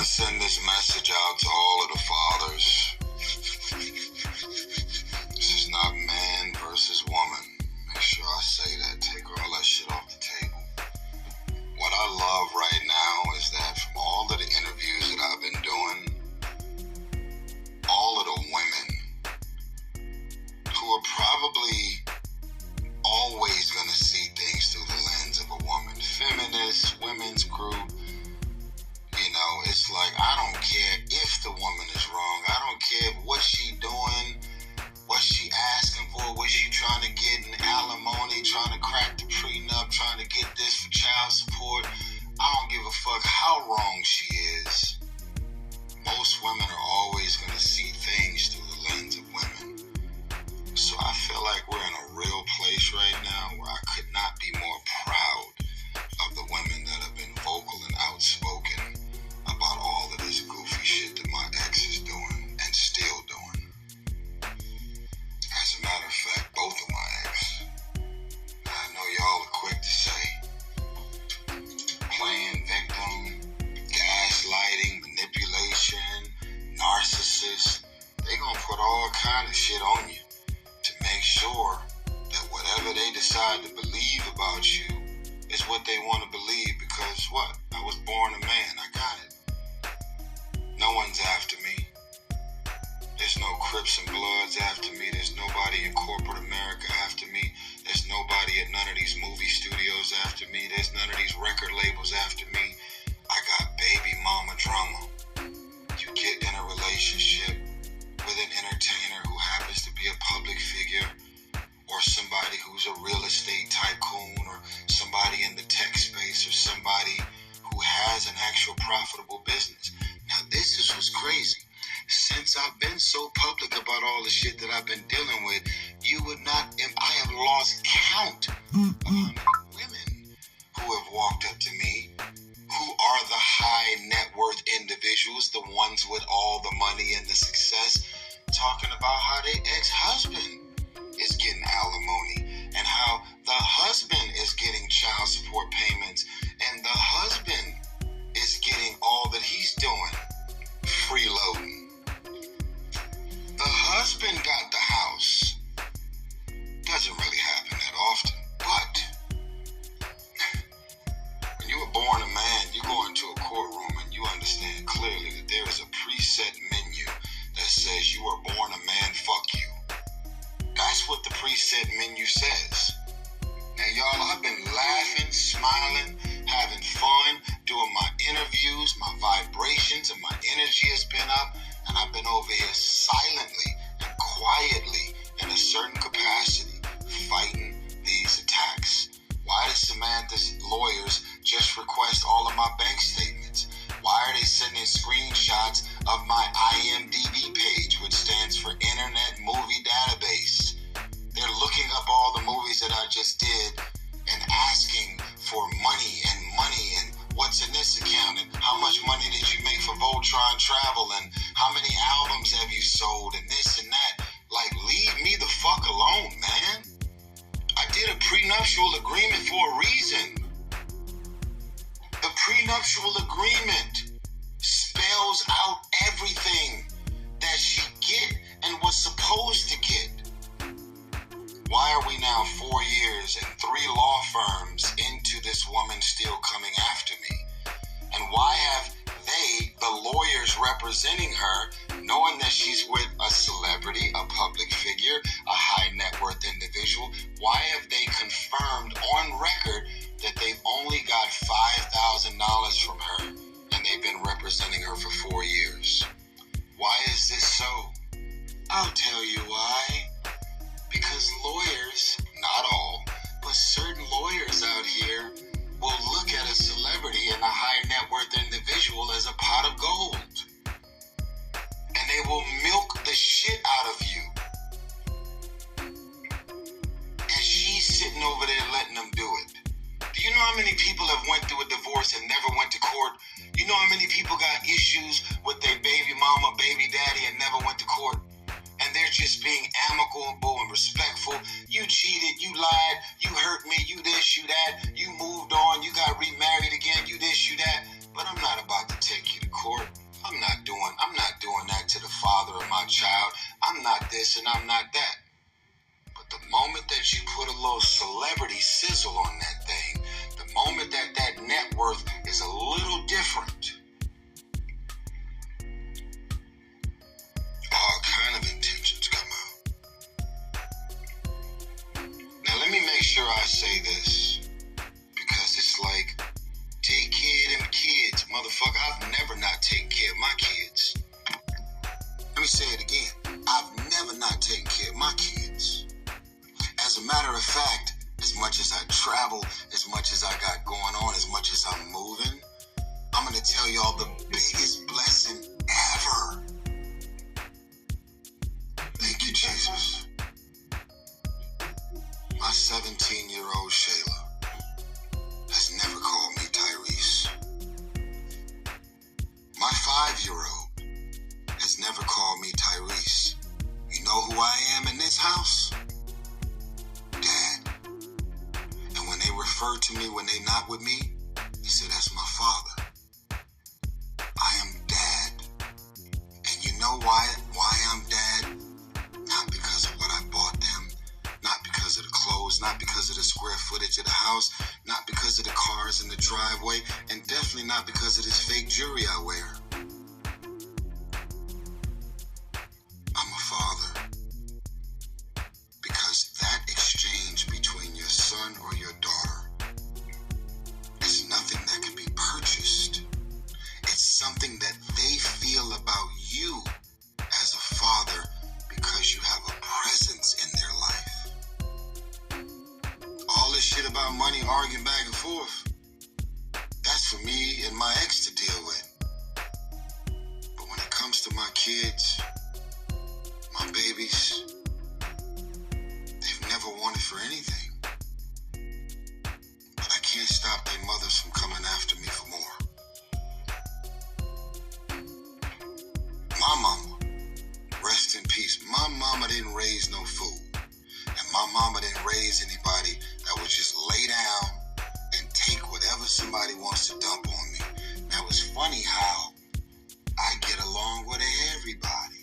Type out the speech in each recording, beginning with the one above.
send this message out to all of the fathers. This is not man versus woman. Make sure I say that. Take all that shit off the table. What I love right now is that from all of the interviews that I've been doing, all of the women who are probably always going to see things through the lens of a woman, feminist, women's group, you know, it's like, I don't care if the woman is wrong. I don't care what she doing, what she asking for, what she trying to get in alimony, trying to crack the prenup, trying to get this for child support. I don't give a fuck how wrong she is. Most women are always going to see things through the lens of women. So I feel like we're in a real place right now where I could not be more proud of the women that have been vocal and outspoken about all of this goofy shit that my ex is doing and still doing. As a matter of fact, both of my ex, I know y'all are quick to say, playing victim, gaslighting, manipulation, narcissist, they gonna put all kind of shit on you to make sure that whatever they decide to believe about you is what they want to believe, because what? I was born a man, I got it. No one's after me. There's no Crips and Bloods after me. There's nobody in corporate America after me. There's nobody at none of these movie studios after me. There's none of these record labels after me. I got baby mama drama. You get in a relationship with an entertainer who happens to be a public figure, or somebody who's a real estate tycoon, or somebody in the tech space, or somebody who has an actual profitable business. Now this is what's crazy. Since I've been so public about all the shit that I've been dealing with, you would not, I have lost count of women who have walked up to me, who are the high net worth individuals, the ones with all the money and the success, talking about how their ex-husband is getting alimony, and how the husband is getting child support payments, and the husband is getting all that he's doing, freeloading. The husband got the house. Doesn't really happen that often, but when you were born a man, you go into a courtroom and you understand clearly that there is a preset menu that says you were born a man, fuck you. That's what the preset menu says. Now, y'all, I've been laughing, smiling, having fun, doing my interviews, my vibrations and my energy has been up, and I've been over here silently and quietly in a certain capacity fighting these attacks. Why does Samantha's lawyers just request all of my bank statements? Why are they sending screenshots of my IMDb page, which stands for Internet Movie Database? They're looking up all the movies that I just did and asking for money and what's in this account and how much money did you make for Voltron Travel and how many albums have you sold and this and that. Like, leave me the fuck alone, man. I did a prenuptial agreement for a reason. The prenuptial agreement spells out everything that she get and was supposed to get. Why are we now 4 years and 3 law firms into this woman still coming after me? And why have they, the lawyers representing her, knowing that she's with a celebrity, a public figure, a high net worth individual, why have they confirmed on record that they've only got $5,000 from her and they've been representing her for 4 years? Why is this so? I'll tell you why. Because lawyers, not all, but certain lawyers out here will look at a celebrity and a high net worth individual as a pot of gold. And they will milk the shit out of you. And she's sitting over there letting them do it. Do you know how many people have went through a divorce and never went to court? You know how many people got issues with their baby mama, baby daddy, and never went to court? And they're just being amicable and respectful. You cheated, you lied, you hurt me, you this, you that, you moved on, you got remarried again, you this, you that. But I'm not about to take you to court. doing that to the father of my child. I'm not this and I'm not that. But the moment that you put a little celebrity sizzle on that thing, the moment that that net worth is a little different, all kind of intentions come out. Now let me make sure I say this, because it's like, take care of them kids. Motherfucker, I've never not taken care of my kids. Let me say it again. I've never not taken care of my kids. As a matter of fact, as much as I travel, as much as I got going on, as much as I'm moving, I'm going to tell y'all the biggest blessing ever. Thank you, Jesus. My 17-year-old Shayla has never called me Tyrese. My 5-year-old has never called me Tyrese. You know who I am in this house? Dad. And when they refer to me when they not with me, they say that's my father. I am Dad. And you know why I'm Dad? Not because of what I bought them, not because of the clothes, not because of the square footage of the house, not because of the cars in the driveway, and definitely not because of this fake jewelry I wear. I'm a father because that exchange between your son or your daughter is nothing that can be purchased. It's something that they feel about you as a father because you have a presence in their life. All this shit about money, arguing back and forth, that's for me and my ex to deal with. But when it comes to my kids, my babies, they've never wanted for anything. But I can't stop their mothers from coming after me for more. My mama, rest in peace, my mama didn't raise no fool. And my mama didn't raise anybody that would just lay down and take whatever somebody wants to dump on me. Now it's funny how I get along with everybody.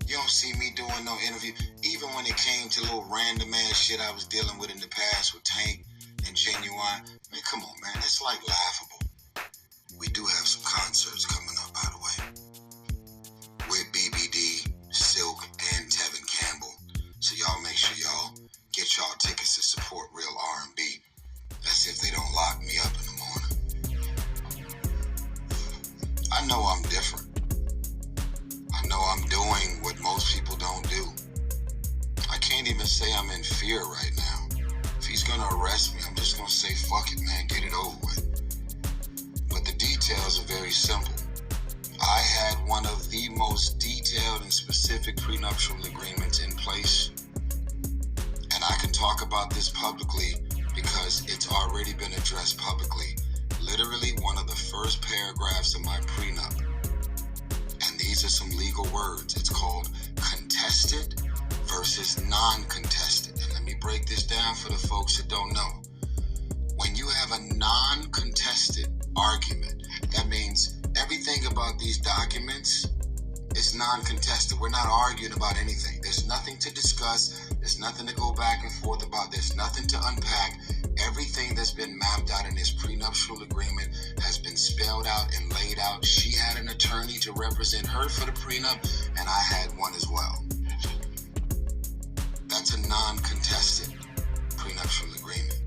You don't see me doing no interview. Even when it came to little random ass shit I was dealing with in the past with Tank and Genuine. Man, come on, man. It's like laughable. We do have some concerts coming up, by the way, with BBD, Silk, and Tevin Campbell. So y'all make sure y'all get y'all tickets to support real R&B. That's if they don't lock me up in the morning. I know I'm different. I know I'm doing what most people don't do. I can't even say I'm in fear right now. If he's gonna arrest me, I'm just gonna say, fuck it, man, get it over with. But the details are very simple. I had one of the most detailed and specific prenuptial agreements in place. And I can talk about this publicly because it's already been addressed publicly. Literally one of the first paragraphs of my prenup. And these are some legal words. It's called contested versus non-contested. And let me break this down for the folks that don't know. When you have a non-contested argument, that means everything about these documents is non-contested. We're not arguing about anything. There's nothing to discuss. There's nothing to go back and forth about. There's nothing to unpack. Everything that's been mapped out in this prenuptial agreement has been spelled out and laid out. She had an attorney to represent her for the prenup, and I had one as well. That's a non-contested prenuptial agreement.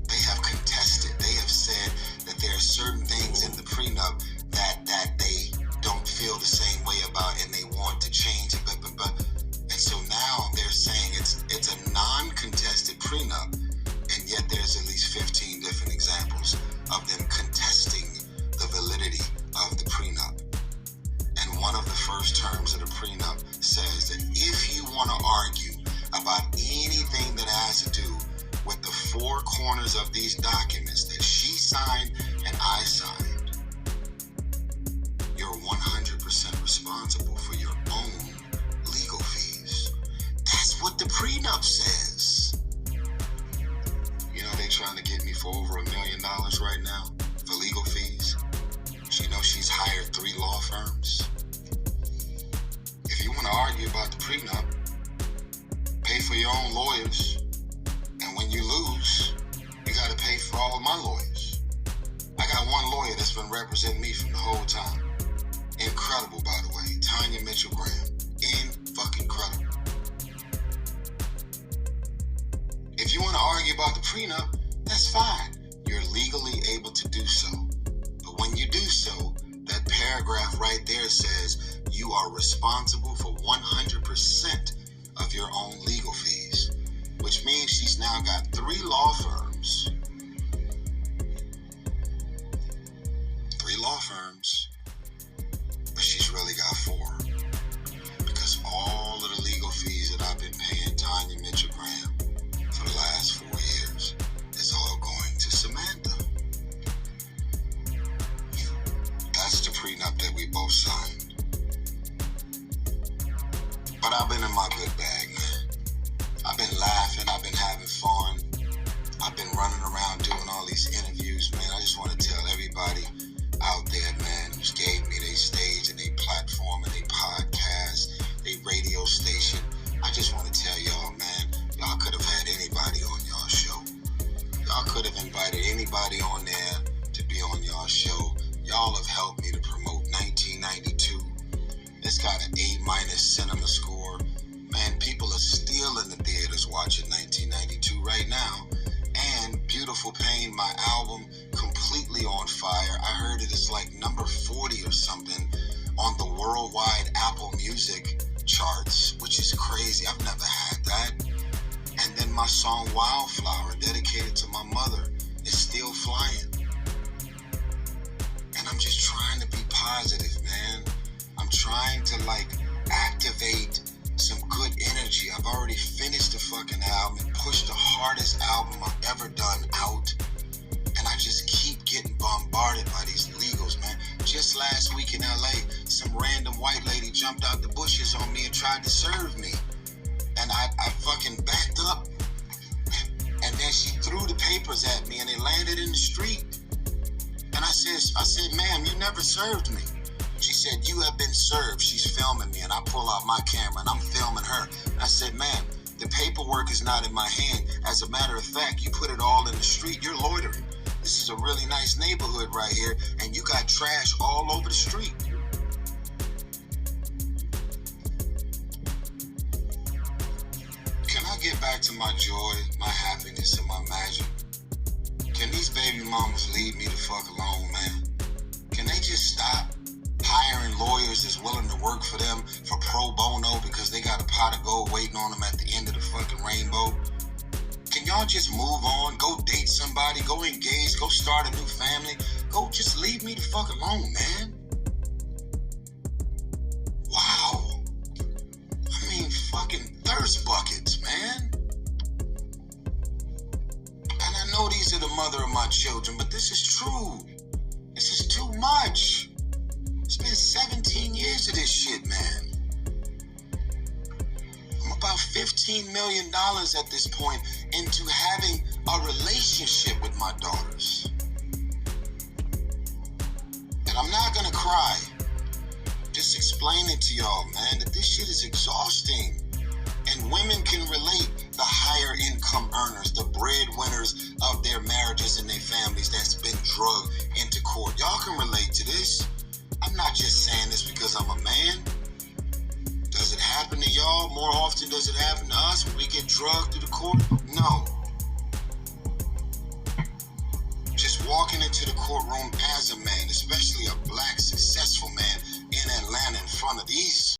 They have contested. They have said that there are certain things in the prenup that they don't feel the same way about and they want to change it. And so now they're saying it's a non-contested prenup, and yet there's at least 15 different examples of them contesting the validity of the prenup. And one of the first terms of the prenup says that if you want to argue about anything that has to do with the four corners of these documents that she signed and I signed, you're 100% responsible for your own legal fees. That's what the prenup says. You know, they trying to get hit me for over $1 million right now for legal fees. She knows she's hired 3 law firms. If you want to argue about the prenup, pay for your own lawyers. And when you lose, you got to pay for all of my lawyers. I got one lawyer that's been representing me from the whole time. Incredible, by the way. Tanya Mitchell Graham. In-fucking-credible. If you want to argue about the prenup, that's fine. You're legally able to do so. But when you do so, that paragraph right there says you are responsible for 100% of your own legal fees, which means she's now got 3 law firms. 3 law firms, but she's really got 4. Because all of the legal fees that I've been paying Tanya Mitchell Graham for the last 4 years is all going to Samantha. That's the prenup that we both signed. But I've been in my good bag, man. I've been laughing, I've been having fun. I've been running around doing all these interviews, man. I just want to tell everybody out there, man, who's gave me their stage and their platform and their podcast, their radio station. I just want to tell y'all, man, y'all could have had anybody on y'all show. Y'all could have invited anybody on there to be on y'all show. Y'all have helped me to promote 1992. It's got an A- cinema score. Man, people are still in the theaters watching 1992 right now. And Beautiful Pain, my album, completely on fire. I heard it is like number 40 or something on the worldwide Apple Music charts, which is crazy. I've never had that. And then my song Wildflower, dedicated to my mother, is still flying. And I'm just trying to be positive, man. I'm trying to activate some good energy. I've already finished the fucking album and pushed the hardest album I've ever done out. And I just keep getting bombarded by these legals, man. Just last week in LA, some random white lady jumped out the bushes on me and tried to serve me. And I fucking backed up. And then she threw the papers at me and they landed in the street. And I said, ma'am, you never served me. She said, you have been served. She's filming me, and I pull out my camera, and I'm filming her. And I said, ma'am, the paperwork is not in my hand. As a matter of fact, you put it all in the street. You're loitering. This is a really nice neighborhood right here, and you got trash all over the street. Can I get back to my joy, my happiness, and my magic? Can these baby mamas leave me the fuck alone, man? Can they just stop hiring lawyers that's willing to work for them for pro bono because they got a pot of gold waiting on them at the end of the fucking rainbow? Can y'all just move on? Go date somebody, go engage, go start a new family. Go just leave me the fuck alone, man. Wow. I mean, fucking thirst buckets, man. And I know these are the mother of my children, but this is true. This is too much. It's been 17 years of this shit, man. I'm about $15 million at this point into having a relationship with my daughters. And I'm not gonna cry. Just explaining to y'all, man, that this shit is exhausting. And women can relate, the higher income earners, the breadwinners of their marriages and their families that's been drugged into court. Y'all can relate to this. I'm not just saying this because I'm a man. Does it happen to y'all more often? Does it happen to us when we get drugged through the court? No. Just walking into the courtroom as a man, especially a black successful man in Atlanta in front of these